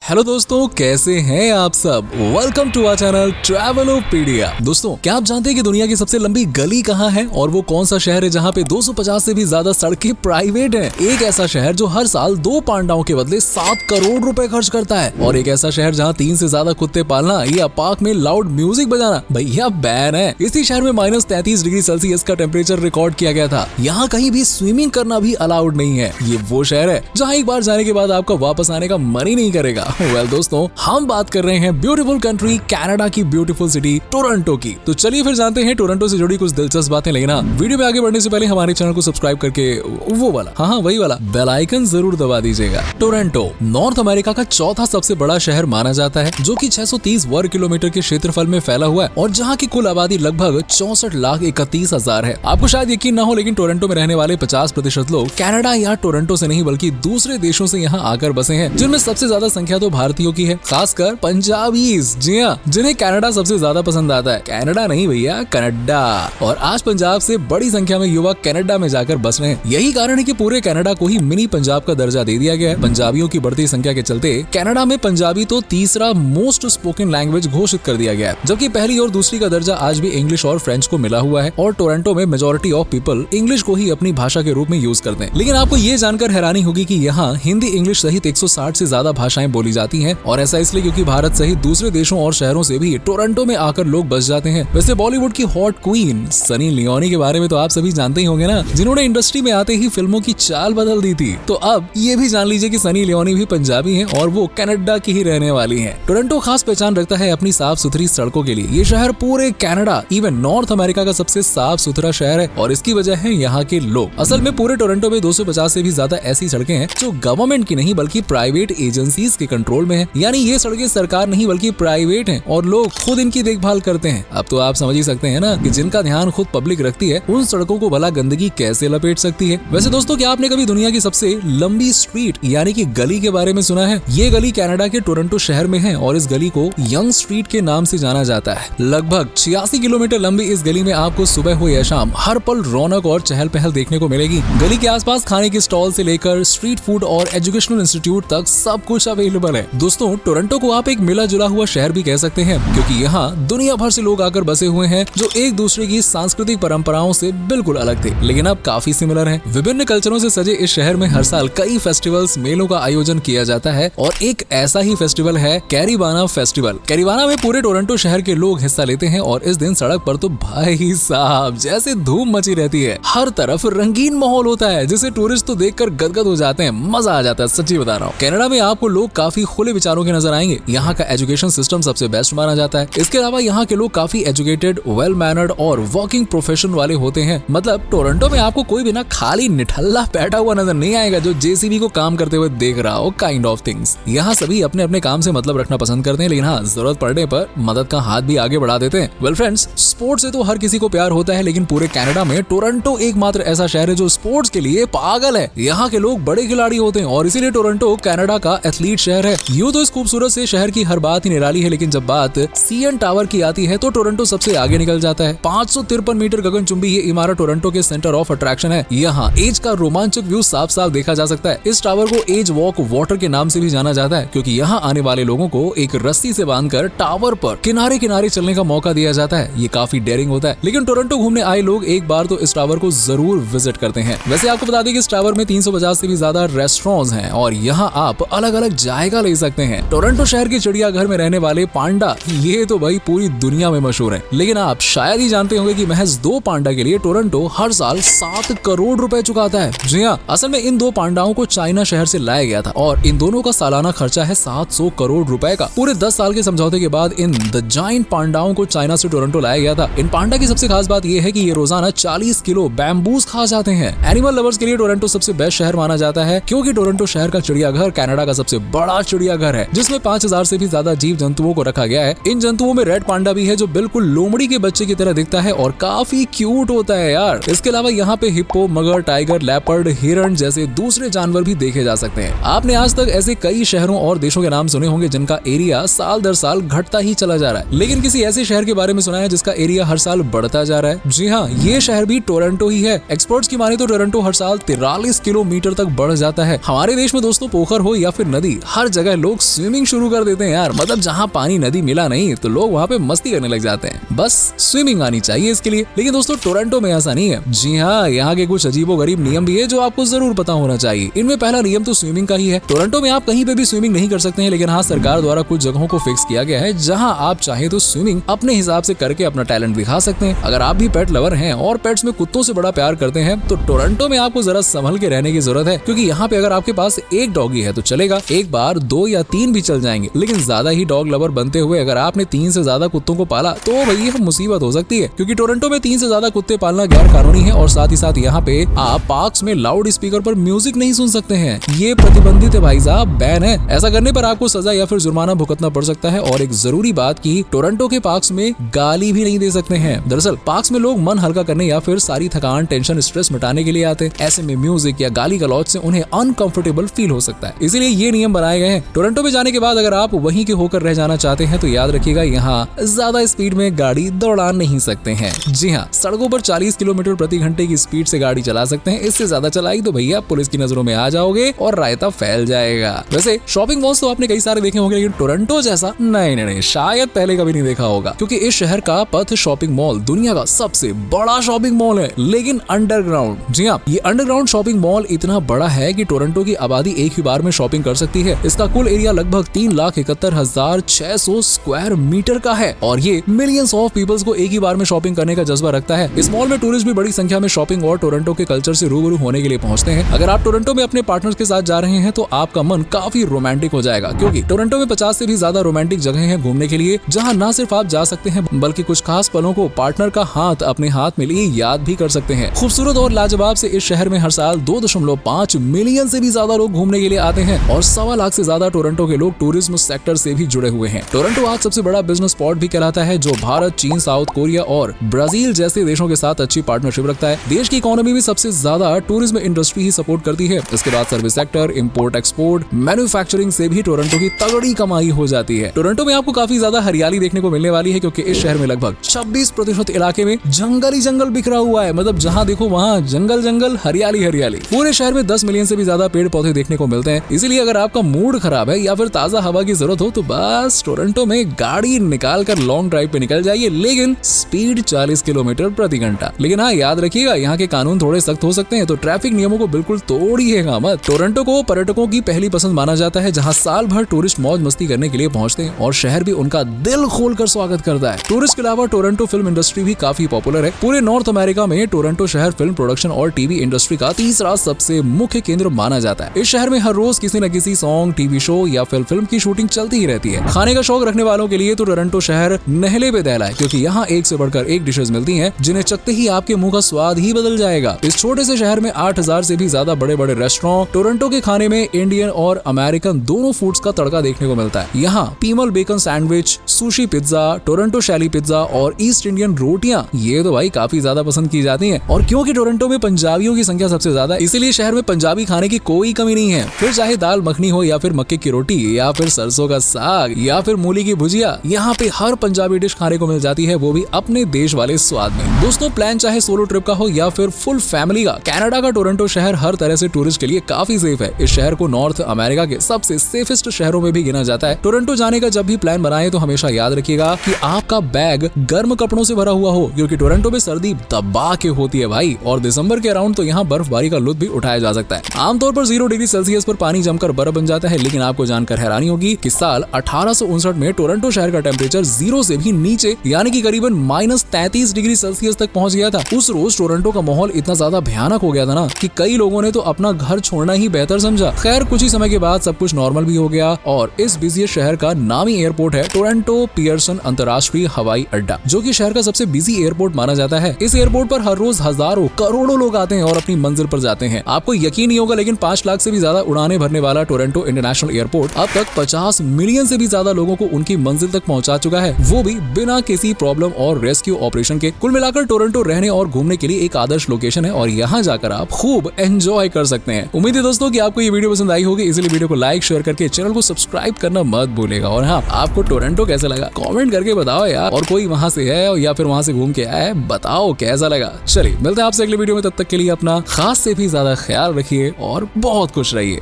Hello दोस्तों, कैसे हैं आप सब। Welcome to our channel Travelopedia. दोस्तों, क्या आप जानते हैं कि दुनिया की सबसे लंबी गली कहाँ है और वो कौन सा शहर है जहाँ पे 250 से भी ज्यादा सड़कें प्राइवेट हैं। एक ऐसा शहर जो हर साल 2 पांडाओं के बदले 7 करोड़ रुपए खर्च करता है। और एक ऐसा शहर जहाँ 3 से ज्यादा कुत्ते पालना या पार्क में लाउड म्यूजिक बजाना भैया बैन है। इसी शहर में -33 डिग्री सेल्सियस का टेम्परेचर रिकॉर्ड किया गया था। यहाँ कहीं भी स्विमिंग करना भी अलाउड नहीं है। ये वो शहर है जहाँ एक बार जाने के बाद आपका वापस आने का मन ही नहीं करेगा। दोस्तों, हम बात कर रहे हैं ब्यूटीफुल कंट्री कनाडा की ब्यूटीफुल सिटी टोरंटो की। तो चलिए फिर जानते हैं टोरंटो से जुड़ी कुछ दिलचस्प बातें। लेकिन वीडियो में आगे बढ़ने से पहले हमारे चैनल को सब्सक्राइब करके वो वाला वही वाला बेल आइकन जरूर दबा दीजिएगा। टोरंटो नॉर्थ अमेरिका का चौथा सबसे बड़ा शहर माना जाता है, जो कि 630 वर्ग किलोमीटर के क्षेत्रफल में फैला हुआ है और जहाँ की कुल आबादी लगभग 64,31,000 है। आपको शायद यकीन ना हो, लेकिन टोरंटो में रहने वाले 50% लोग कनाडा या टोरंटो से नहीं बल्कि दूसरे देशों से यहाँ आकर बसे हैं, जिनमें सबसे ज्यादा संख्या तो भारतीयों की है, खासकर पंजाबीज। जी हाँ, जिन्हें कनाडा सबसे ज्यादा पसंद आता है। कनाडा नहीं भैया, कनाडा। और आज पंजाब से बड़ी संख्या में युवक कनाडा में जाकर बस रहे हैं। यही कारण है कि पूरे कनाडा को ही मिनी पंजाब का दर्जा दे दिया गया है। पंजाबियों की बढ़ती संख्या के चलते कनाडा में पंजाबी तो तीसरा मोस्ट स्पोकन लैंग्वेज घोषित कर दिया गया है, जबकि पहली और दूसरी का दर्जा आज भी इंग्लिश और फ्रेंच को मिला हुआ है। और टोरंटो में मेजोरिटी ऑफ पीपल इंग्लिश को ही अपनी भाषा के रूप में यूज करते हैं। लेकिन आपको ये जानकर हैरानी होगी कि यहाँ हिंदी इंग्लिश सहित 160 से ज्यादा भाषाएं बोली जाती हैं। और ऐसा इसलिए क्योंकि भारत सहित दूसरे देशों और शहरों से भी टोरंटो में आकर लोग बस जाते हैं। वैसे बॉलीवुड की हॉट क्वीन सनी लियोनी के बारे में तो आप सभी जानते ही होंगे ना, जिन्होंने इंडस्ट्री में आते ही फिल्मों की चाल बदल दी थी। तो अब ये भी जान लीजिए कि सनी लियोनी भी पंजाबी हैं और वो कनाडा की ही रहने वाली हैं। टोरंटो खास पहचान रखता है अपनी साफ सुथरी सड़कों के लिए। ये शहर पूरे कनाडा इवन नॉर्थ अमेरिका का सबसे साफ सुथरा शहर है और इसकी वजह है यहाँ के लोग। असल में पूरे टोरंटो में 250 से भी ज्यादा ऐसी सड़कें हैं जो गवर्नमेंट की नहीं बल्कि प्राइवेट एजेंसीज के कंट्रोल में है। यानी ये सड़कें सरकार नहीं बल्कि प्राइवेट हैं और लोग खुद इनकी देखभाल करते हैं। अब तो आप समझ ही सकते हैं ना कि जिनका ध्यान खुद पब्लिक रखती है, उन सड़कों को भला गंदगी कैसे लपेट सकती है। वैसे दोस्तों, क्या आपने कभी दुनिया की सबसे लंबी स्ट्रीट यानी कि गली के बारे में सुना है? ये गली कनाडा के टोरंटो शहर में है और इस गली को यंग स्ट्रीट के नाम से जाना जाता है। लगभग 86 किलोमीटर लंबी इस गली में आपको सुबह हो या शाम हर पल रौनक और चहल पहल देखने को मिलेगी। गली के आसपास खाने की स्टॉल से लेकर स्ट्रीट फूड और एजुकेशनल इंस्टीट्यूट तक सब कुछ अवेलेबल है। दोस्तों, टोरंटो को आप एक मिला जुला हुआ शहर भी कह सकते हैं, क्योंकि यहाँ दुनिया भर से लोग आकर बसे हुए हैं जो एक दूसरे की सांस्कृतिक परंपराओं से बिल्कुल अलग थे, लेकिन अब काफी सिमिलर हैं। विभिन्न कल्चरों से सजे इस शहर में हर साल कई फेस्टिवल्स मेलों का आयोजन किया जाता है और एक ऐसा ही फेस्टिवल है कैरिबाना फेस्टिवल। कैरिबाना में पूरे टोरंटो शहर के लोग हिस्सा लेते हैं और इस दिन सड़क पर तो भाई साहब जैसे धूम मची रहती है। हर तरफ रंगीन माहौल होता है जिसे टूरिस्ट तो देखकर गदगद हो जाते हैं। मजा आ जाता है, सच्ची बता रहा हूँ। कनाडा में आपको लोग काफी खुले विचारों के नजर आएंगे। यहाँ का एजुकेशन सिस्टम सबसे बेस्ट माना जाता है। इसके अलावा यहाँ के लोग काफी एजुकेटेड, वेल मैनर्ड और वर्किंग प्रोफेशन वाले होते हैं। मतलब टोरंटो में आपको कोई भी ना खाली निठल्ला बैठा हुआ नजर नहीं आएगा जो जेसीबी को काम करते हुए देख रहा हो, काइंड ऑफ थिंग्स। यहाँ सभी अपने अपने काम से मतलब रखना पसंद करते हैं, लेकिन हाँ, जरूरत पड़ने पर मदद का हाथ भी आगे बढ़ा देते हैं। वेल फ्रेंड्स, स्पोर्ट्स से तो हर किसी को प्यार होता है, लेकिन पूरे कनाडा में टोरंटो एकमात्र ऐसा शहर है जो स्पोर्ट्स के लिए पागल है। यहाँ के लोग बड़े खिलाड़ी होते हैं और इसीलिए टोरंटो कनाडा का एथलीट शहर है। यूं तो इस खूबसूरत से शहर की हर बात ही निराली है, लेकिन जब बात सीएन टावर की आती है तो टोरंटो सबसे आगे निकल जाता है। 553 मीटर गगनचुंबी ये इमारत टोरंटो के सेंटर ऑफ अट्रैक्शन है। यहाँ एज का रोमांचक व्यू साफ साफ देखा जा सकता है। इस टावर को एज वॉक वाटर के नाम से भी जाना जाता है, क्योंकि यहाँ आने वाले लोगों को एक रस्सी से बांधकर टावर पर किनारे किनारे चलने का मौका दिया जाता है। ये काफी डेयरिंग होता है, लेकिन टोरंटो घूमने आए लोग एक बार तो इस टावर को जरूर विजिट करते हैं। वैसे आपको बता दें कि इस टावर में 350 से भी ज्यादा रेस्टोरेंट्स हैं और यहाँ आप अलग अलग जायका ले सकते हैं। टोरंटो शहर के चिड़ियाघर में रहने वाले पांडा ये तो भाई पूरी दुनिया में मशहूर है। लेकिन आप शायद ही जानते होंगे कि महज 2 पांडा के लिए टोरंटो हर साल 7 करोड़ रुपए चुकाता है। जी हाँ, असल में इन 2 पांडाओं को चाइना शहर से लाया गया था और इन दोनों का सालाना खर्चा है 700 करोड़ रुपए का। पूरे 10 साल के समझौते के बाद इन द जायंट पांडाओं को चाइना से टोरंटो लाया गया था। इन पांडा की सबसे खास बात यह है कि ये रोजाना 40 किलो बैम्बूस खा जाते हैं। एनिमल लवर्स के लिए टोरंटो सबसे बेस्ट शहर माना जाता है, क्योंकि टोरंटो शहर का चिड़ियाघर कनाडा का सबसे बड़ा चिड़ियाघर है, जिसमें 5000 से भी ज्यादा जीव जंतुओं को रखा गया है। इन जंतुओं में रेड पांडा भी है जो बिल्कुल लोमड़ी के बच्चे की तरह दिखता है और काफी क्यूट होता है यार। इसके अलावा यहाँ पे हिप्पो, मगर, टाइगर, लेपर्ड, हिरण जैसे दूसरे जानवर भी देखे जा सकते हैं। आपने आज तक ऐसे कई शहरों और देशों के नाम सुने होंगे जिनका एरिया साल दर साल घटता ही चला जा रहा है, लेकिन किसी ऐसे शहर के बारे में सुना है जिसका एरिया हर साल बढ़ता जा रहा है? जी हाँ, ये शहर भी टोरंटो ही है। एक्सपर्ट्स की माने तो टोरंटो हर साल 43 किलोमीटर तक बढ़ जाता है। हमारे देश में दोस्तों पोखर हो या फिर नदी, हर जगह लोग स्विमिंग शुरू कर देते हैं यार। मतलब जहाँ पानी नदी मिला नहीं तो लोग वहाँ पे मस्ती करने लग जाते हैं। बस स्विमिंग आनी चाहिए इसके लिए। लेकिन दोस्तों टोरंटो में ऐसा नहीं है। जी हाँ, यहाँ के कुछ अजीबोगरीब नियम भी है जो आपको जरूर पता होना चाहिए। इनमें पहला नियम तो स्विमिंग का ही है। टोरंटो में आप कहीं पे भी स्विमिंग नहीं कर सकते हैं, लेकिन हाँ, सरकार द्वारा कुछ जगहों को फिक्स किया गया है जहाँ आप चाहे तो स्विमिंग अपने हिसाब से करके अपना टैलेंट दिखा सकते हैं। अगर आप भी पेट लवर हैं और पेट्स में कुत्तों से बड़ा प्यार करते हैं तो टोरंटो में आपको जरा संभल के रहने की जरूरत है, क्योंकि यहाँ पे अगर आपके पास एक डॉगी है तो चलेगा, एक बार 2 या 3 भी चल जाएंगे। लेकिन ज्यादा ही डॉग लवर बनते हुए अगर आपने 3 से ज्यादा कुत्तों को पाला तो भैया मुसीबत हो सकती है, क्योंकि टोरंटो में 3 से ज्यादा कुत्ते पालना गैर कानूनी है। और साथ ही साथ यहाँ पे आप पार्क्स में लाउड स्पीकर पर म्यूजिक नहीं सुन सकते हैं। ये प्रतिबंधित है भाई साहब, बैन है। ऐसा करने पर आपको सजा या फिर जुर्माना भुगतना पड़ सकता है। और एक जरूरी बात की टोरंटो के पार्क्स में गाली भी नहीं दे सकते हैं। दरअसल पार्क्स में लोग मन हल्का करने या फिर सारी थकान, टेंशन, स्ट्रेस मिटाने के लिए आते हैं। ऐसे में म्यूजिक या गाली गलौज से उन्हें अनकंफर्टेबल फील हो सकता है, इसीलिए ये नियम बनाए गए हैं। टोरंटो में जाने के बाद अगर आप वहीं के होकर रह जाना चाहते हैं तो याद रखिएगा, यहाँ ज्यादा स्पीड में गाड़ी दौड़ा नहीं सकते हैं। जी हाँ, सड़कों पर 40 किलोमीटर प्रति घंटे की स्पीड से गाड़ी चला सकते हैं। इससे ज्यादा चलाई तो भैया पुलिस की नजरों में आ जाओगे और रायता फैल जाएगा। वैसे शॉपिंग मॉल्स तो आपने कई सारे देखे होंगे, लेकिन टोरंटो जैसा नहीं, शायद पहले कभी नहीं देखा होगा, क्योंकि इस शहर का पथ शॉपिंग मॉल दुनिया का सबसे बड़ा शॉपिंग मॉल है, लेकिन अंडरग्राउंड। जी हाँ, ये अंडरग्राउंड शॉपिंग मॉल इतना बड़ा है कि टोरंटो की आबादी एक ही बार में शॉपिंग कर सकती है। इसका कुल एरिया लगभग 3,71,600 स्क्वायर मीटर का है और ये मिलियंस ऑफ पीपल्स को एक ही बार में शॉपिंग करने का जज्बा रखता है। इस मॉल में टूरिस्ट भी बड़ी संख्या में शॉपिंग और टोरंटो के कल्चर से रूबरू होने के लिए पहुंचते हैं। अगर आप टोरंटो में अपने पार्टनर्स के साथ जा रहे हैं तो आपका मन काफी रोमांटिक हो जाएगा, क्योंकि टोरंटो में 50 से भी ज्यादा रोमांटिक जगह हैं घूमने के लिए, जहां न सिर्फ आप जा सकते हैं बल्कि कुछ खास पलों को पार्टनर का हाथ अपने हाथ में लिए याद भी कर सकते हैं। खूबसूरत और लाजवाब से इस शहर में हर साल 2.5 मिलियन से भी ज्यादा लोग घूमने के लिए आते हैं और 1.25 लाख से ज्यादा टोरंटो के लोग टूरिज्म सेक्टर से भी जुड़े हुए हैं। टोरंटो आज सबसे बड़ा बिजनेस स्पॉट भी कहलाता है, जो भारत, चीन, साउथ कोरिया और ब्राजील जैसे देशों के साथ अच्छी पार्टनरशिप रखता है। देश की इकोनॉमी भी सबसे ज्यादा टूरिज्म इंडस्ट्री ही सपोर्ट करती है। इसके बाद service sector, import export, manufacturing से भी टोरंटो की तगड़ी कमाई हो जाती है। टोरंटो में आपको काफी ज्यादा हरियाली देखने को मिलने वाली है, क्योंकि इस शहर में लगभग 26% इलाके में जंगल ही जंगल बिखरा हुआ है। मतलब जहाँ देखो वहाँ जंगल जंगल, हरियाली हरियाली। पूरे शहर में 10 मिलियन से भी ज्यादा पेड़ पौधे देखने को मिलते हैं। इसीलिए अगर आपका मूड खराब है या फिर ताजा हवा की जरूरत हो तो बस टोरंटो में गाड़ी निकाल कर लॉन्ग ड्राइव पे निकल जाइए, लेकिन स्पीड 40 किलोमीटर प्रति घंटा। लेकिन हाँ, याद रखिएगा, यहाँ के कानून थोड़े सख्त हो सकते हैं, तो ट्रैफिक नियमों को बिल्कुल तोड़िएगा मत। टोरंटो को पर्यटकों की पहली पसंद माना जाता है, जहाँ साल भर टूरिस्ट मौज मस्ती करने के लिए पहुँचते हैं और शहर भी उनका दिल खोलकर स्वागत करता है। टूरिस्ट के अलावा टोरंटो फिल्म इंडस्ट्री भी काफी पॉपुलर है। पूरे नॉर्थ अमेरिका में टोरंटो शहर फिल्म प्रोडक्शन और टीवी इंडस्ट्री का तीसरा सबसे मुख्य केंद्र माना जाता है। इस शहर में हर रोज किसी न किसी सॉन्ग, टीवी शो या फिल्म की शूटिंग चलती ही रहती है। खाने का शौक रखने वालों के लिए तो टोरंटो शहर नहले पे दहला है, क्योंकि यहाँ एक से बढ़कर एक डिशेज मिलती हैं, जिन्हें चखते ही आपके मुंह का स्वाद ही बदल जाएगा। इस छोटे से शहर में 8000 से भी ज्यादा बड़े बड़े रेस्टोरेंट। टोरंटो के खाने में इंडियन और अमेरिकन दोनों फूड्स का तड़का देखने को मिलता है। यहाँ peameal bacon sandwich, sushi pizza, Toronto शैली पिज्जा और ईस्ट इंडियन रोटियां, ये तो भाई काफी ज्यादा पसंद की जाती हैं। और क्योंकि टोरंटो में पंजाबियों की संख्या सबसे ज्यादा, इसीलिए शहर में पंजाबी खाने की कोई कमी नहीं है। फिर चाहे दाल मखनी हो या फिर मक्के की रोटी या फिर सरसों का साग या फिर मूली की भुजिया, यहाँ पे हर पंजाबी डिश खाने को मिल जाती है, वो भी अपने देश वाले स्वाद में। दोस्तों, प्लान चाहे सोलो ट्रिप का हो या फिर फुल फैमिली का, कनाडा का टोरंटो शहर हर तरह से टूरिस्ट के लिए काफी सेफ है। इस शहर को नॉर्थ अमेरिका के सबसे सेफेस्ट शहरों में भी गिना जाता है। टोरंटो जाने का जब भी प्लान बनाए तो हमेशा याद रखिएगा कि आपका बैग गर्म कपड़ों से भरा हुआ हो, क्योंकि टोरंटो में सर्दी दबा के होती है भाई, और दिसंबर के अराउंड तो यहाँ बर्फबारी का लुत्फ भी उठाया जा सकता है। आमतौर पर 0 डिग्री सेल्सियस पर पानी जमकर बर्फ बन जाता है, लेकिन आपको जानकर हैरानी होगी कि साल 1859 में टोरंटो शहर का टेम्परेचर 0 से भी नीचे यानी कि करीबन -33 डिग्री सेल्सियस तक पहुंच गया था। उस रोज टोरंटो का माहौल इतना ज्यादा भयानक हो गया था ना कि कई लोगों ने तो अपना घर छोड़ना ही बेहतर समझा। खैर, कुछ ही समय के बाद सब कुछ नॉर्मल भी हो गया और इस बिजी शहर का नामी एयरपोर्ट है टोरंटो पियर्सन अंतर्राष्ट्रीय हवाई अड्डा, जो कि शहर का सबसे बिजी एयरपोर्ट माना जाता है। इस एयरपोर्ट पर हर रोज हजारों करोड़ों लोग आते हैं और अपनी मंजिल पर जाते हैं। आपको यकीन नहीं होगा, लेकिन 5 लाख से भी ज्यादा उड़ानें भरने वाला टोरंटो इंटरनेशनल एयरपोर्ट अब तक 50 मिलियन से भी ज्यादा लोगों को उनकी मंजिल तक पहुंचा चुका है, वो भी बिना किसी प्रॉब्लम और रेस्क्यू ऑपरेशन के। कुल मिलाकर टोरंटो रहने और घूमने के लिए एक आदर्श लोकेशन है और यहाँ जाकर आप खूब एंजॉय कर सकते हैं। उम्मीद है दोस्तों कि आपको ये वीडियो पसंद आई होगी, इसलिए वीडियो को लाइक शेयर करके चैनल को सब्सक्राइब करना मत भूलेगा। और हाँ, आपको टोरंटो कैसा लगा कमेंट करके बताओ यार, और कोई वहां से है या फिर वहां से घूम के आया है, बताओ कैसा लगा। चलिए मिलते हैं आपसे अगले वीडियो में, तब तक के लिए अपना खास से भी ज्यादा ख्याल रखिए और बहुत खुश रहिए।